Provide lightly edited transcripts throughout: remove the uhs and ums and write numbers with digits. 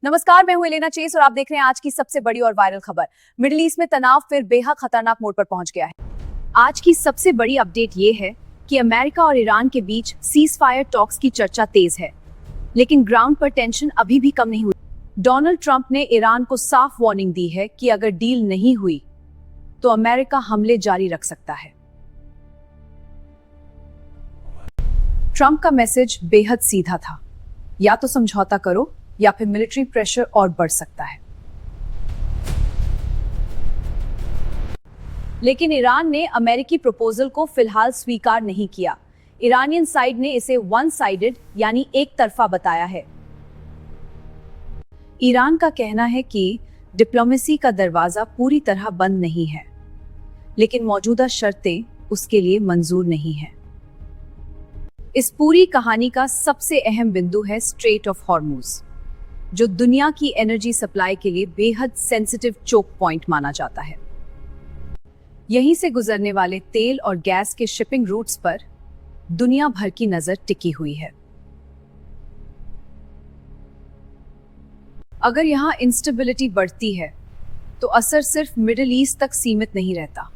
नमस्कार, मैं हूं एलेना चेस और आप देख रहे हैं आज की सबसे बड़ी और वायरल खबर। मिडिल ईस्ट में तनाव फिर बेहद खतरनाक मोड़ पर पहुंच गया है। आज की सबसे बड़ी अपडेट ये है कि अमेरिका और ईरान के बीच सीज फायर टॉक्स की चर्चा तेज है, लेकिन ग्राउंड पर टेंशन अभी भी कम नहीं हुई। डोनाल्ड ट्रंप ने ईरान को साफ वार्निंग दी है कि अगर डील नहीं हुई तो अमेरिका हमले जारी रख सकता है। ट्रंप का मैसेज बेहद सीधा था, या तो समझौता करो या फिर मिलिट्री प्रेशर और बढ़ सकता है। लेकिन ईरान ने अमेरिकी प्रपोजल को फिलहाल स्वीकार नहीं किया। ईरानियन साइड ने इसे वन साइडेड यानी एक तरफा बताया है। ईरान का कहना है कि डिप्लोमेसी का दरवाजा पूरी तरह बंद नहीं है, लेकिन मौजूदा शर्तें उसके लिए मंजूर नहीं है। इस पूरी कहानी का सबसे अहम बिंदु है स्ट्रेट ऑफ हॉर्मुज, जो दुनिया की एनर्जी सप्लाई के लिए बेहद सेंसिटिव चोक पॉइंट माना जाता है। यहीं से गुजरने वाले तेल और गैस के शिपिंग रूट्स पर दुनिया भर की नजर टिकी हुई है। अगर यहां इंस्टेबिलिटी बढ़ती है तो असर सिर्फ मिडिल ईस्ट तक सीमित नहीं रहता,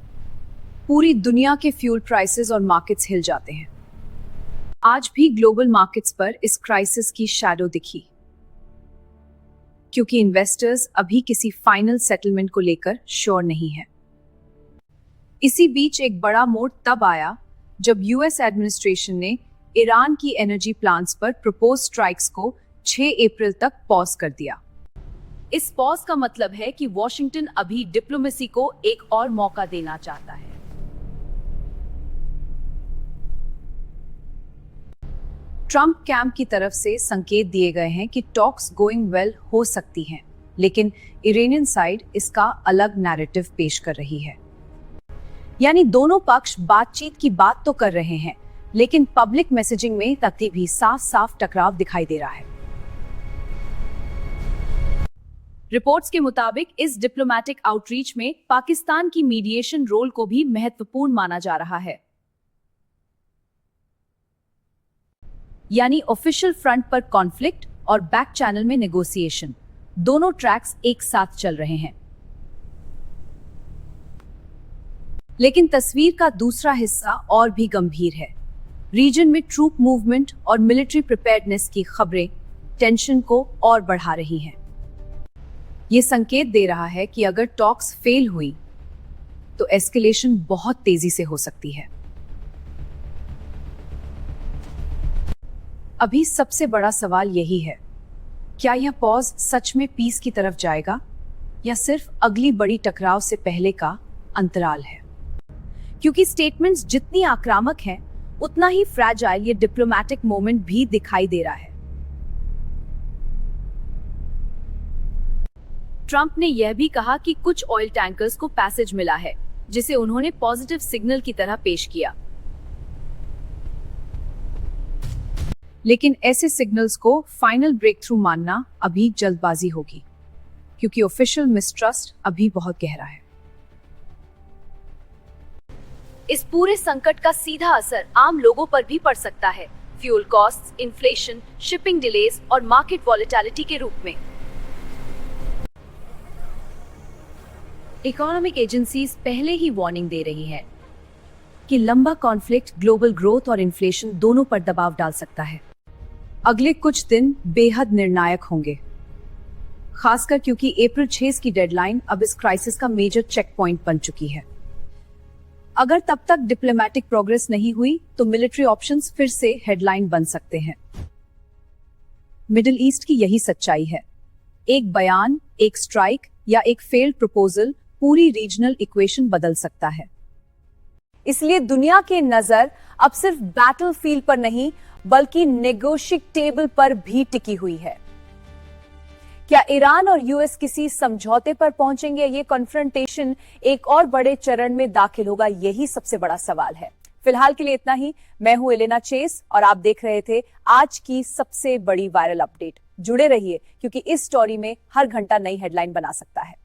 पूरी दुनिया के फ्यूल प्राइसेस और मार्केट्स हिल जाते हैं। आज भी ग्लोबल मार्केट्स पर इस क्राइसिस की शैडो दिखी, क्योंकि इन्वेस्टर्स अभी किसी फाइनल सेटलमेंट को लेकर श्योर नहीं है। इसी बीच एक बड़ा मोड़ तब आया जब यूएस एडमिनिस्ट्रेशन ने ईरान की एनर्जी प्लांट्स पर प्रपोज स्ट्राइक्स को 6 अप्रैल तक पॉज कर दिया। इस पॉज का मतलब है कि वॉशिंगटन अभी डिप्लोमेसी को एक और मौका देना चाहता है। ट्रंप कैंप की तरफ से संकेत दिए गए हैं कि टॉक्स गोइंग वेल हो सकती हैं, लेकिन ईरानियन साइड इसका अलग नैरेटिव पेश कर रही है। यानी दोनों पक्ष बातचीत की बात तो कर रहे हैं, लेकिन पब्लिक मैसेजिंग में तक भी साफ साफ टकराव दिखाई दे रहा है। रिपोर्ट्स के मुताबिक इस डिप्लोमैटिक आउटरीच में पाकिस्तान की मीडिएशन रोल को भी महत्वपूर्ण माना जा रहा है। यानी ऑफिशियल फ्रंट पर कॉन्फ्लिक्ट और बैक चैनल में नेगोशिएशन, दोनों ट्रैक्स एक साथ चल रहे हैं। लेकिन तस्वीर का दूसरा हिस्सा और भी गंभीर है। रीजन में ट्रूप मूवमेंट और मिलिट्री प्रिपेयर्डनेस की खबरें टेंशन को और बढ़ा रही हैं। यह संकेत दे रहा है कि अगर टॉक्स फेल हुई तो एस्केलेशन बहुत तेजी से हो सकती है। अभी सबसे बड़ा सवाल यही है, क्या यह पॉज सच में पीस की तरफ जाएगा या सिर्फ अगली बड़ी टकराव से पहले का अंतराल है? क्योंकि स्टेटमेंट्स जितनी आक्रामक हैं, उतना ही फ्रैजाइल ये डिप्लोमैटिक मोमेंट भी दिखाई दे रहा है। ट्रंप ने यह भी कहा कि कुछ ऑयल टैंकर्स को पैसेज मिला है, जिसे उन्होंने पॉजिटिव सिग्नल की तरह पेश किया। लेकिन ऐसे सिग्नल्स को फाइनल ब्रेक थ्रू मानना अभी जल्दबाजी होगी, क्योंकि ऑफिशियल मिसट्रस्ट अभी बहुत गहरा है। इस पूरे संकट का सीधा असर आम लोगों पर भी पड़ सकता है, fuel costs, inflation, shipping delays और मार्केट वॉलेटिलिटी के रूप में। इकोनॉमिक एजेंसीज पहले ही वार्निंग दे रही है कि लंबा कॉन्फ्लिक्ट ग्लोबल ग्रोथ और इन्फ्लेशन दोनों पर दबाव डाल सकता है। अगले कुछ दिन बेहद निर्णायक होंगे, खासकर क्योंकि अप्रैल 6 की डेडलाइन अब इस क्राइसिस का मेजर चेक पॉइंट बन चुकी है। अगर तब तक डिप्लोमैटिक प्रोग्रेस नहीं हुई तो मिलिट्री ऑप्शंस फिर से हेडलाइन बन सकते हैं। मिडिल ईस्ट की यही सच्चाई है। एक बयान, एक स्ट्राइक या एक फेल्ड प्रपोजल पूरी रीजनल इक्वेशन बदल सकता है। इसलिए दुनिया की नजर अब सिर्फ बैटलफील्ड पर नहीं, बल्कि नेगोशिएट टेबल पर भी टिकी हुई है। क्या ईरान और यूएस किसी समझौते पर पहुंचेंगे? ये कॉन्फ्रंटेशन एक और बड़े चरण में दाखिल होगा, यही सबसे बड़ा सवाल है। फिलहाल के लिए इतना ही। मैं हूं एलेना चेस और आप देख रहे थे आज की सबसे बड़ी वायरल अपडेट। जुड़े रहिए, क्योंकि इस स्टोरी में हर घंटा नई हेडलाइन बना सकता है।